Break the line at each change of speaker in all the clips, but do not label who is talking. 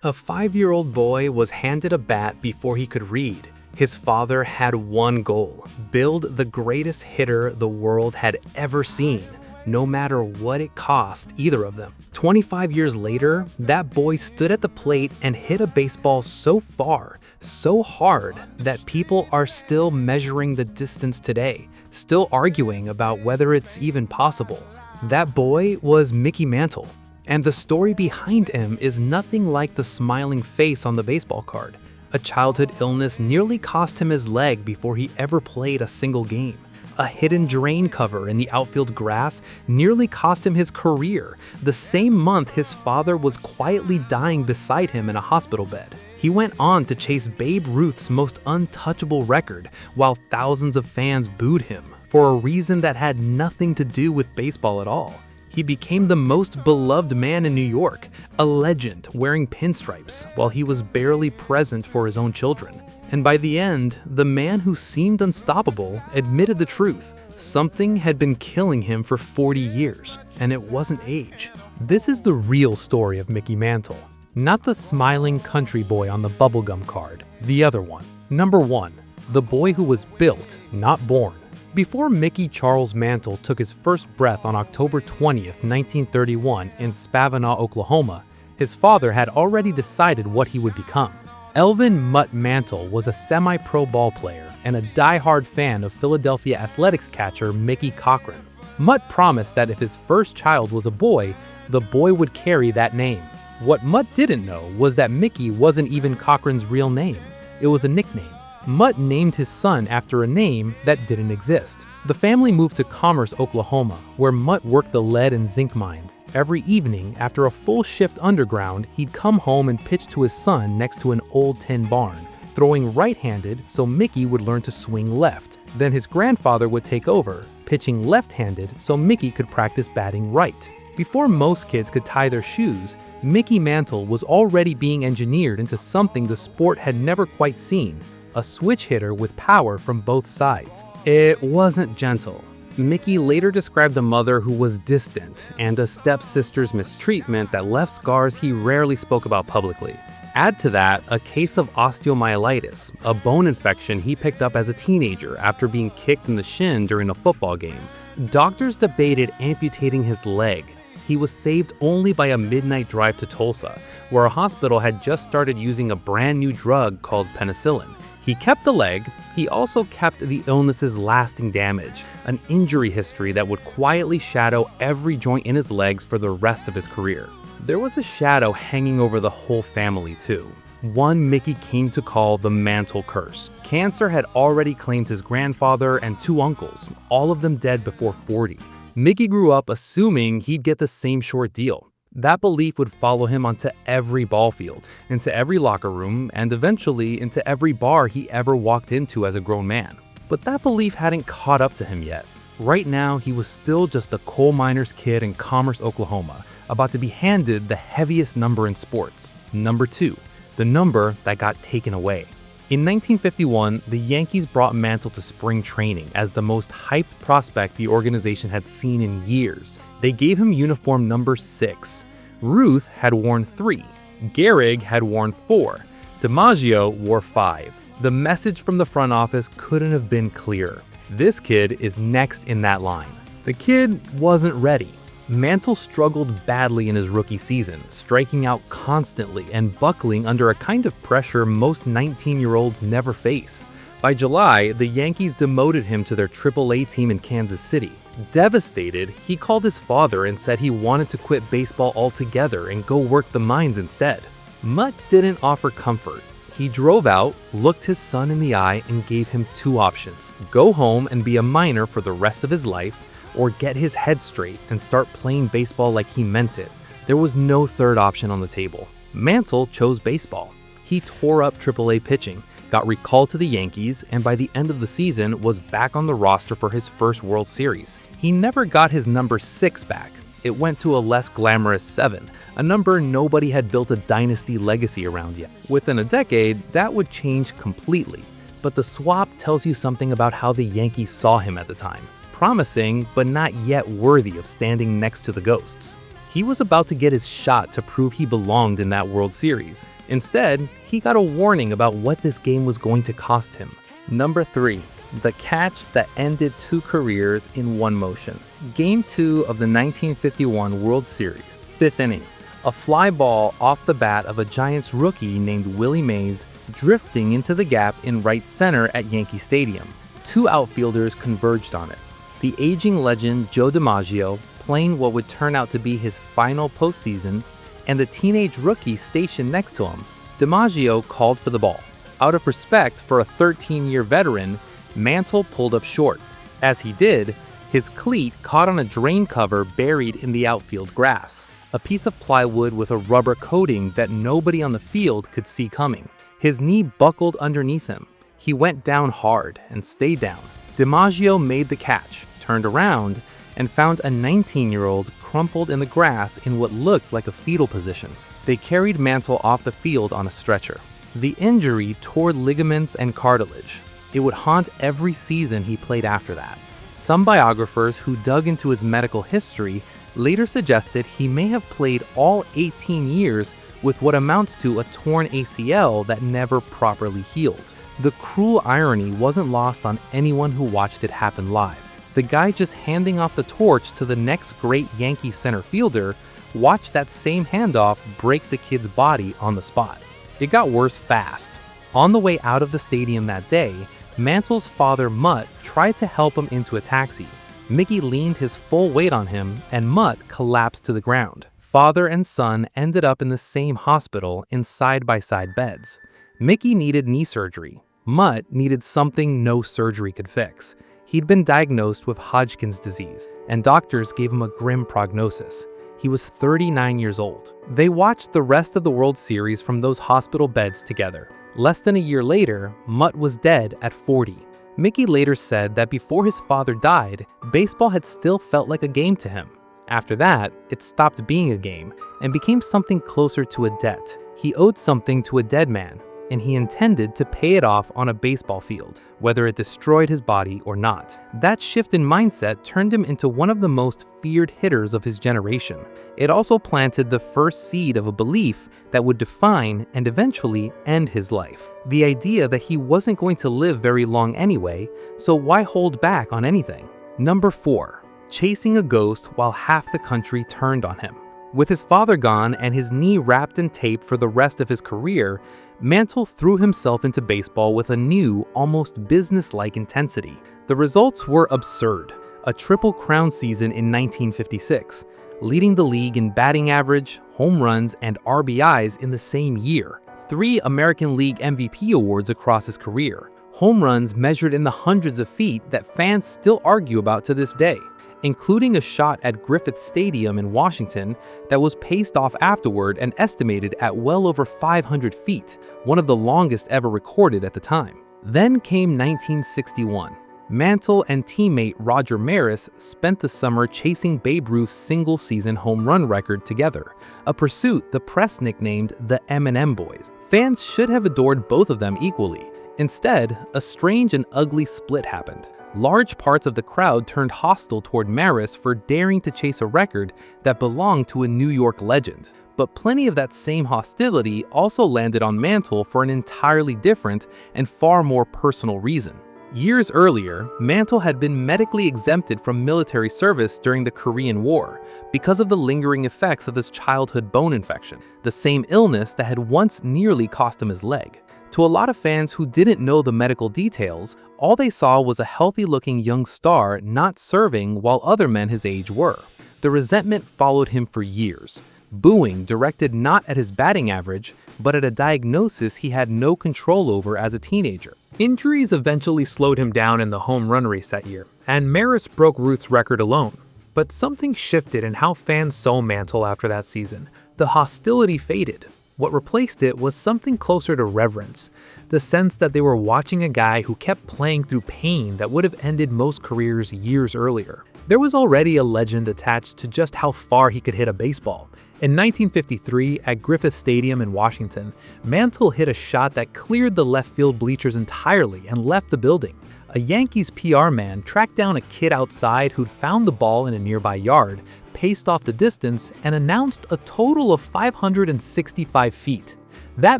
A 5-year-old boy was handed a bat before he could read. His father had one goal: build the greatest hitter the world had ever seen, no matter what it cost either of them. 25 years later, that boy stood at the plate and hit a baseball so far, so hard, that people are still measuring the distance today, still arguing about whether it's even possible. That boy was Mickey Mantle. And the story behind him is nothing like the smiling face on the baseball card. A childhood illness nearly cost him his leg before he ever played a single game. A hidden drain cover in the outfield grass nearly cost him his career, the same month his father was quietly dying beside him in a hospital bed. He went on to chase Babe Ruth's most untouchable record, while thousands of fans booed him for a reason that had nothing to do with baseball at all. He became the most beloved man in New York, a legend wearing pinstripes while he was barely present for his own children. And by the end, the man who seemed unstoppable admitted the truth. Something had been killing him for 40 years, and it wasn't age. This is the real story of Mickey Mantle, not the smiling country boy on the bubblegum card, the other one. Number 1. The boy who was built, not born. Before Mickey Charles Mantle took his first breath on October 20th, 1931 in Spavinaw, Oklahoma, his father had already decided what he would become. Elvin "Mutt" Mantle was a semi-pro ball player and a die-hard fan of Philadelphia Athletics catcher Mickey Cochran. Mutt promised that if his first child was a boy, the boy would carry that name. What Mutt didn't know was that Mickey wasn't even Cochran's real name. It was a nickname. Mutt named his son after a name that didn't exist. The family moved to Commerce, Oklahoma, where Mutt worked the lead and zinc mines. Every evening, after a full shift underground, he'd come home and pitch to his son next to an old tin barn, throwing right-handed so Mickey would learn to swing left. Then his grandfather would take over, pitching left-handed so Mickey could practice batting right. Before most kids could tie their shoes, Mickey Mantle was already being engineered into something the sport had never quite seen: a switch hitter with power from both sides. It wasn't gentle. Mickey later described a mother who was distant and a stepsister's mistreatment that left scars he rarely spoke about publicly. Add to that a case of osteomyelitis, a bone infection he picked up as a teenager after being kicked in the shin during a football game. Doctors debated amputating his leg. He was saved only by a midnight drive to Tulsa, where a hospital had just started using a brand new drug called penicillin. He kept the leg. He also kept the illness's lasting damage, an injury history that would quietly shadow every joint in his legs for the rest of his career. There was a shadow hanging over the whole family too, one Mickey came to call the Mantle curse. Cancer had already claimed his grandfather and 2 uncles, all of them dead before 40. Mickey grew up assuming he'd get the same short deal. That belief would follow him onto every ball field, into every locker room, and eventually into every bar he ever walked into as a grown man. But that belief hadn't caught up to him yet. Right now, he was still just a coal miner's kid in Commerce, Oklahoma, about to be handed the heaviest number in sports, number 2, the number that got taken away. In 1951, the Yankees brought Mantle to spring training as the most hyped prospect the organization had seen in years. They gave him uniform number 6. Ruth had worn 3. Gehrig had worn 4. DiMaggio wore 5. The message from the front office couldn't have been clearer. This kid is next in that line. The kid wasn't ready. Mantle struggled badly in his rookie season, striking out constantly and buckling under a kind of pressure most 19-year-olds never face. By July, the Yankees demoted him to their AAA team in Kansas City. Devastated, he called his father and said he wanted to quit baseball altogether and go work the mines instead. Mutt didn't offer comfort. He drove out, looked his son in the eye, and gave him 2 options: go home and be a miner for the rest of his life, or get his head straight and start playing baseball like he meant it. There was no third option on the table. Mantle chose baseball. He tore up AAA pitching, got recalled to the Yankees, and by the end of the season was back on the roster for his first World Series. He never got his number 6 back. It went to a less glamorous 7, a number nobody had built a dynasty legacy around yet. Within a decade, that would change completely. But the swap tells you something about how the Yankees saw him at the time. Promising, but not yet worthy of standing next to the Ghosts. He was about to get his shot to prove he belonged in that World Series. Instead, he got a warning about what this game was going to cost him. Number 3. The catch that ended 2 careers in one motion. Game 2 of the 1951 World Series, 5th inning. A fly ball off the bat of a Giants rookie named Willie Mays drifting into the gap in right center at Yankee Stadium. 2 outfielders converged on it. The aging legend Joe DiMaggio, playing what would turn out to be his final postseason, and the teenage rookie stationed next to him. DiMaggio called for the ball. Out of respect for a 13-year veteran, Mantle pulled up short. As he did, his cleat caught on a drain cover buried in the outfield grass, a piece of plywood with a rubber coating that nobody on the field could see coming. His knee buckled underneath him. He went down hard and stayed down. DiMaggio made the catch, turned around, and found a 19-year-old crumpled in the grass in what looked like a fetal position. They carried Mantle off the field on a stretcher. The injury tore ligaments and cartilage. It would haunt every season he played after that. Some biographers who dug into his medical history later suggested he may have played all 18 years with what amounts to a torn ACL that never properly healed. The cruel irony wasn't lost on anyone who watched it happen live. The guy just handing off the torch to the next great Yankee center fielder watched that same handoff break the kid's body on the spot. It got worse fast. On the way out of the stadium that day, Mantle's father, Mutt, tried to help him into a taxi. Mickey leaned his full weight on him, and Mutt collapsed to the ground. Father and son ended up in the same hospital in side-by-side beds. Mickey needed knee surgery. Mutt needed something no surgery could fix. He'd been diagnosed with Hodgkin's disease, and doctors gave him a grim prognosis. He was 39 years old. They watched the rest of the World Series from those hospital beds together. Less than a year later, Mutt was dead at 40. Mickey later said that before his father died, baseball had still felt like a game to him. After that, it stopped being a game and became something closer to a debt. He owed something to a dead man, and he intended to pay it off on a baseball field, whether it destroyed his body or not. That shift in mindset turned him into one of the most feared hitters of his generation. It also planted the first seed of a belief that would define and eventually end his life. The idea that he wasn't going to live very long anyway, so why hold back on anything? Number 4. Chasing a ghost while half the country turned on him. With his father gone and his knee wrapped in tape for the rest of his career, Mantle threw himself into baseball with a new, almost business-like intensity. The results were absurd. A Triple Crown season in 1956, leading the league in batting average, home runs, and RBIs in the same year. 3 American League MVP awards across his career. Home runs measured in the hundreds of feet that fans still argue about to this day, including a shot at Griffith Stadium in Washington that was paced off afterward and estimated at well over 500 feet, one of the longest ever recorded at the time. Then came 1961. Mantle and teammate Roger Maris spent the summer chasing Babe Ruth's single-season home run record together, a pursuit the press nicknamed the M&M Boys. Fans should have adored both of them equally. Instead, a strange and ugly split happened. Large parts of the crowd turned hostile toward Maris for daring to chase a record that belonged to a New York legend. But plenty of that same hostility also landed on Mantle for an entirely different and far more personal reason. Years earlier, Mantle had been medically exempted from military service during the Korean War because of the lingering effects of his childhood bone infection, the same illness that had once nearly cost him his leg. To a lot of fans who didn't know the medical details, all they saw was a healthy-looking young star not serving while other men his age were. The resentment followed him for years, booing directed not at his batting average, but at a diagnosis he had no control over as a teenager. Injuries eventually slowed him down in the home run race that year, and Maris broke Ruth's record alone. But something shifted in how fans saw Mantle after that season. The hostility faded. What replaced it was something closer to reverence, the sense that they were watching a guy who kept playing through pain that would have ended most careers years earlier. There was already a legend attached to just how far he could hit a baseball. In 1953, at Griffith Stadium in Washington, Mantle hit a shot that cleared the left field bleachers entirely and left the building. A Yankees PR man tracked down a kid outside who'd found the ball in a nearby yard,
paced off the distance and announced a total of 565 feet. That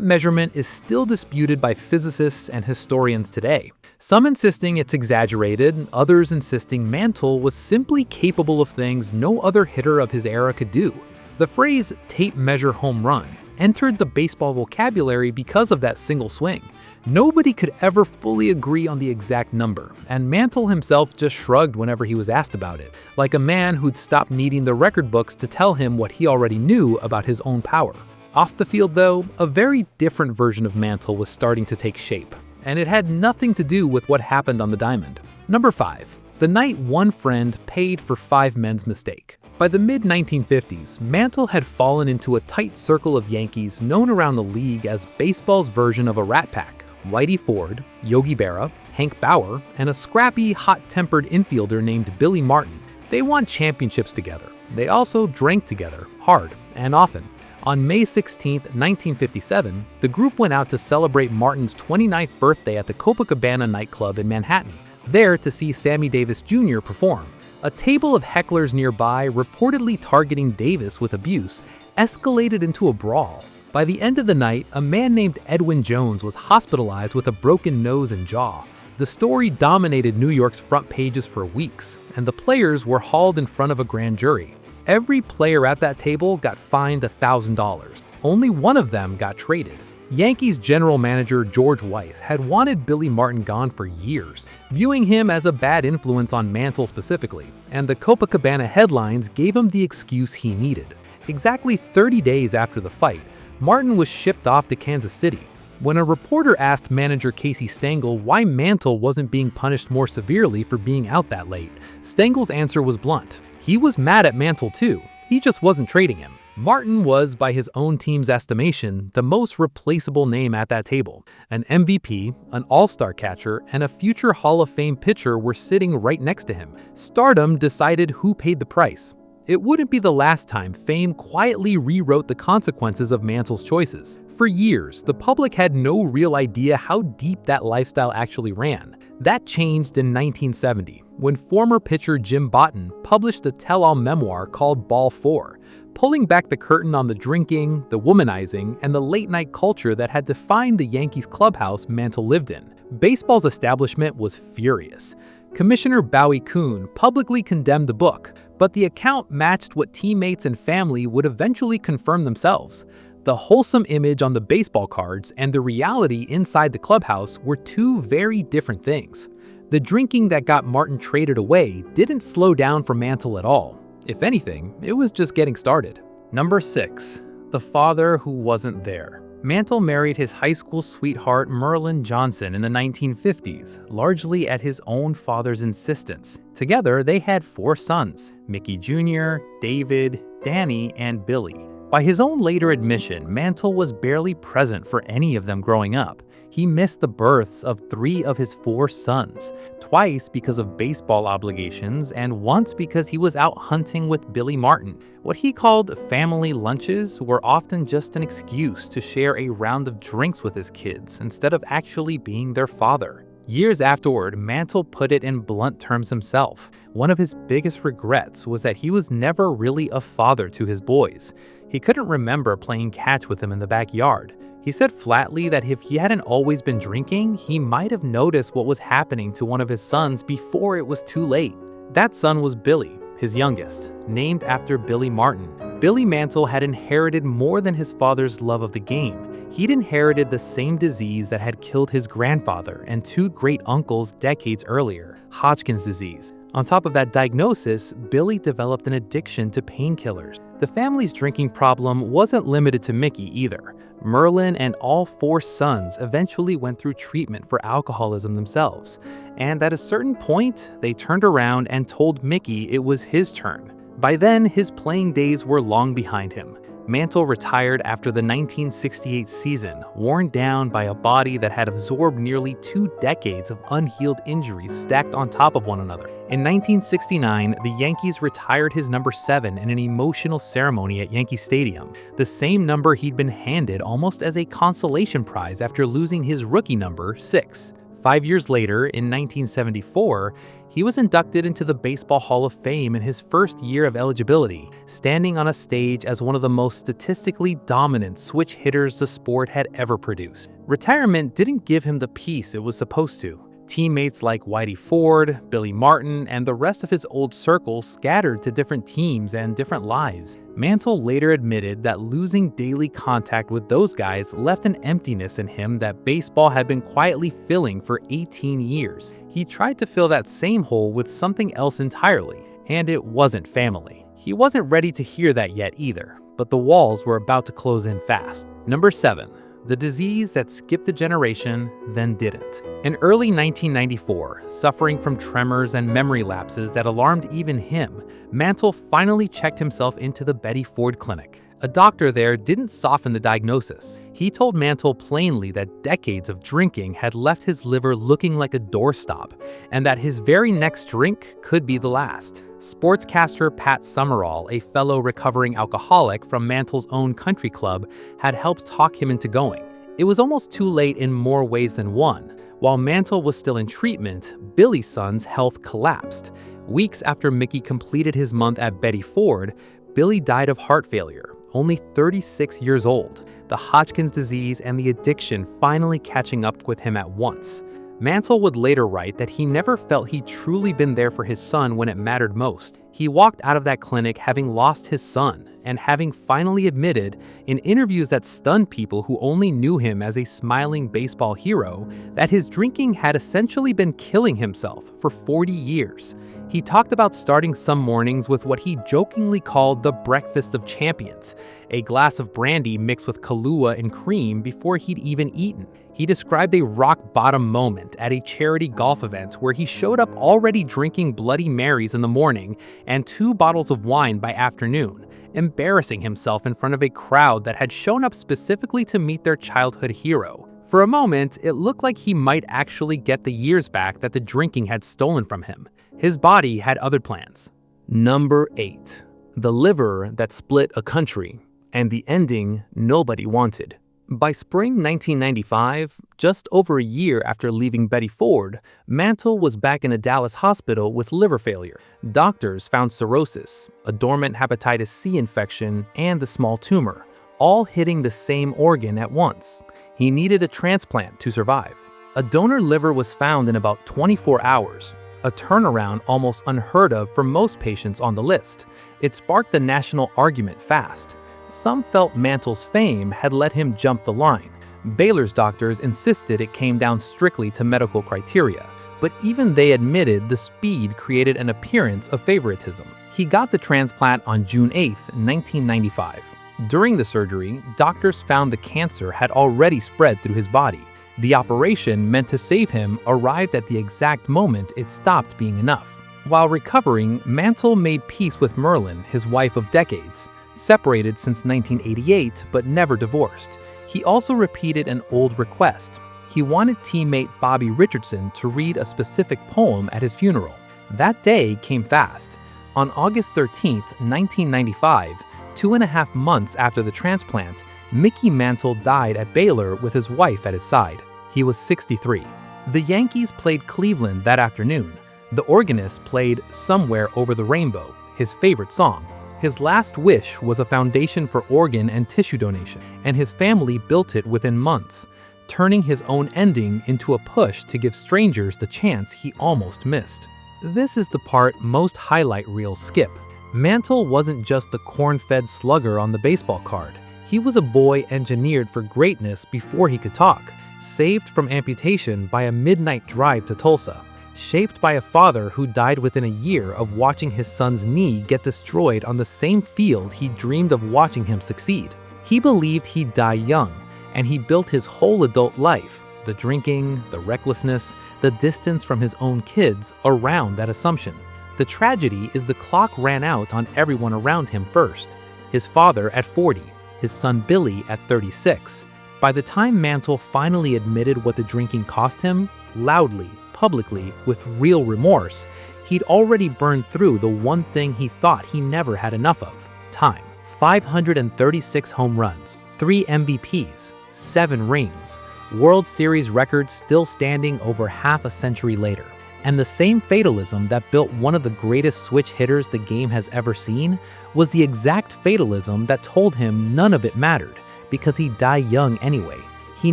measurement is still disputed by physicists and historians today. Some insisting it's exaggerated, others insisting Mantle was simply capable of things no other hitter of his era could do. The phrase tape measure home run entered the baseball vocabulary because of that single swing. Nobody could ever fully agree on the exact number, and Mantle himself just shrugged whenever he was asked about it, like a man who'd stopped needing the record books to tell him what he already knew about his own power. Off the field, though, a very different version of Mantle was starting to take shape, and it had nothing to do with what happened on the diamond. Number 5. The night one friend paid for 5 men's mistake. By the mid-1950s, Mantle had fallen into a tight circle of Yankees known around the league as baseball's version of a rat pack. Whitey Ford, Yogi Berra, Hank Bauer, and a scrappy, hot-tempered infielder named Billy Martin. They won championships together. They also drank together, hard and often. On May 16, 1957, the group went out to celebrate Martin's 29th birthday at the Copacabana nightclub in Manhattan, there to see Sammy Davis Jr. perform. A table of hecklers nearby, reportedly targeting Davis with abuse, escalated into a brawl. By the end of the night, a man named Edwin Jones was hospitalized with a broken nose and jaw. The story dominated New York's front pages for weeks, and the players were hauled in front of a grand jury. Every player at that table got fined $1,000. Only one of them got traded. Yankees general manager George Weiss had wanted Billy Martin gone for years, viewing him as a bad influence on Mantle specifically, and the Copacabana headlines gave him the excuse he needed. Exactly 30 days after the fight, Martin was shipped off to Kansas City. When a reporter asked manager Casey Stengel why Mantle wasn't being punished more severely for being out that late, Stengel's answer was blunt. He was mad at Mantle too, he just wasn't trading him. Martin was, by his own team's estimation, the most replaceable name at that table. An MVP, an all-star catcher, and a future Hall of Fame pitcher were sitting right next to him. Stardom decided who paid the price. It wouldn't be the last time fame quietly rewrote the consequences of Mantle's choices. For years, the public had no real idea how deep that lifestyle actually ran. That changed in 1970, when former pitcher Jim Bouton published a tell-all memoir called Ball 4, pulling back the curtain on the drinking, the womanizing, and the late-night culture that had defined the Yankees clubhouse Mantle lived in. Baseball's establishment was furious. Commissioner Bowie Kuhn publicly condemned the book, but the account matched what teammates and family would eventually confirm themselves. The wholesome image on the baseball cards and the reality inside the clubhouse were two very different things. The drinking that got Martin traded away didn't slow down for Mantle at all. If anything, it was just getting started. Number 6. The father who wasn't there. Mantle married his high school sweetheart Merlin Johnson in the 1950s, largely at his own father's insistence. Together, they had 4 sons: Mickey Jr., David, Danny, and Billy. By his own later admission, Mantle was barely present for any of them growing up. He missed the births of 3 of his 4 sons, twice because of baseball obligations and once because he was out hunting with Billy Martin. What he called family lunches were often just an excuse to share a round of drinks with his kids instead of actually being their father. Years afterward, Mantle put it in blunt terms himself. One of his biggest regrets was that he was never really a father to his boys. He couldn't remember playing catch with them in the backyard. He said flatly that if he hadn't always been drinking, he might have noticed what was happening to one of his sons before it was too late. That son was Billy, his youngest, named after Billy Martin. Billy Mantle had inherited more than his father's love of the game. He'd inherited the same disease that had killed his grandfather and 2 great-uncles decades earlier, Hodgkin's disease. On top of that diagnosis, Billy developed an addiction to painkillers. The family's drinking problem wasn't limited to Mickey either. Merlin and all 4 sons eventually went through treatment for alcoholism themselves, and at a certain point, they turned around and told Mickey it was his turn. By then, his playing days were long behind him. Mantle retired after the 1968 season, worn down by a body that had absorbed nearly 2 decades of unhealed injuries stacked on top of one another. In 1969, the Yankees retired his number 7 in an emotional ceremony at Yankee Stadium, the same number he'd been handed almost as a consolation prize after losing his rookie number, 6. 5 years later, in 1974, he was inducted into the Baseball Hall of Fame in his first year of eligibility, standing on a stage as one of the most statistically dominant switch hitters the sport had ever produced. Retirement didn't give him the peace it was supposed to. Teammates like Whitey Ford, Billy Martin, and the rest of his old circle scattered to different teams and different lives. Mantle later admitted that losing daily contact with those guys left an emptiness in him that baseball had been quietly filling for 18 years. He tried to fill that same hole with something else entirely, and it wasn't family. He wasn't ready to hear that yet either, but the walls were about to close in fast. Number 7. The disease that skipped a generation, then didn't. In early 1994, suffering from tremors and memory lapses that alarmed even him, Mantle finally checked himself into the Betty Ford Clinic. A doctor there didn't soften the diagnosis. He told Mantle plainly that decades of drinking had left his liver looking like a doorstop, and that his very next drink could be the last. Sportscaster Pat Summerall, a fellow recovering alcoholic from Mantle's own country club, had helped talk him into going. It was almost too late in more ways than one. While Mantle was still in treatment, Billy's son's health collapsed. Weeks after Mickey completed his month at Betty Ford, Billy died of heart failure, only 36 years old, the Hodgkin's disease and the addiction finally catching up with him at once. Mantle would later write that he never felt he'd truly been there for his son when it mattered most. He walked out of that clinic having lost his son, and having finally admitted, in interviews that stunned people who only knew him as a smiling baseball hero, that his drinking had essentially been killing himself for 40 years. He talked about starting some mornings with what he jokingly called the breakfast of champions, a glass of brandy mixed with Kahlua and cream before he'd even eaten. He described a rock-bottom moment at a charity golf event where he showed up already drinking Bloody Marys in the morning and 2 bottles of wine by afternoon, embarrassing himself in front of a crowd that had shown up specifically to meet their childhood hero. For a moment, it looked like he might actually get the years back that the drinking had stolen from him. His body had other plans.
Number 8. The liver that split a country, and the ending nobody wanted. By spring 1995, just over a year after leaving Betty Ford, Mantle was back in a Dallas hospital with liver failure. Doctors found cirrhosis, a dormant hepatitis C infection, and a small tumor, all hitting the same organ at once. He needed a transplant to survive. A donor liver was found in about 24 hours, a turnaround almost unheard of for most patients on the list. It sparked the national argument fast. Some felt Mantle's fame had let him jump the line. Baylor's doctors insisted it came down strictly to medical criteria, but even they admitted the speed created an appearance of favoritism. He got the transplant on June 8, 1995. During the surgery, doctors found the cancer had already spread through his body. The operation meant to save him arrived at the exact moment it stopped being enough. While recovering, Mantle made peace with Merlin, his wife of decades. Separated since 1988 but never divorced. He also repeated an old request. He wanted teammate Bobby Richardson to read a specific poem at his funeral. That day came fast. On August 13, 1995, 2.5 months after the transplant, Mickey Mantle died at Baylor with his wife at his side. He was 63. The Yankees played Cleveland that afternoon. The organist played Somewhere Over the Rainbow, his favorite song. His last wish was a foundation for organ and tissue donation, and his family built it within months, turning his own ending into a push to give strangers the chance he almost missed. This is the part most highlight reels skip. Mantle wasn't just the corn-fed slugger on the baseball card. He was a boy engineered for greatness before he could talk, saved from amputation by a midnight drive to Tulsa. Shaped by a father who died within a year of watching his son's knee get destroyed on the same field he dreamed of watching him succeed. He believed he'd die young, and he built his whole adult life, the drinking, the recklessness, the distance from his own kids, around that assumption. The tragedy is the clock ran out on everyone around him first. His father at 40, his son Billy at 36. By the time Mantle finally admitted what the drinking cost him, loudly, publicly, with real remorse, he'd already burned through the one thing he thought he never had enough of: time. 536 home runs, 3 MVPs,
7 rings, World Series record still standing over half a century later. And the same fatalism that built one of the greatest switch hitters the game has ever seen was the exact fatalism that told him none of it mattered, because he'd die young anyway. He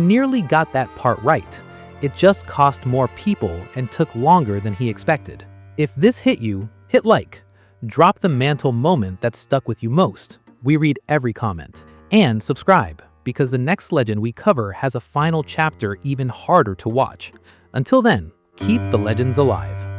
nearly got that part right. It just cost more people and took longer than he expected. If this hit you, hit like. Drop the Mantle moment that stuck with you most. We read every comment. And subscribe, because the next legend we cover has a final chapter even harder to watch. Until then, keep the legends alive.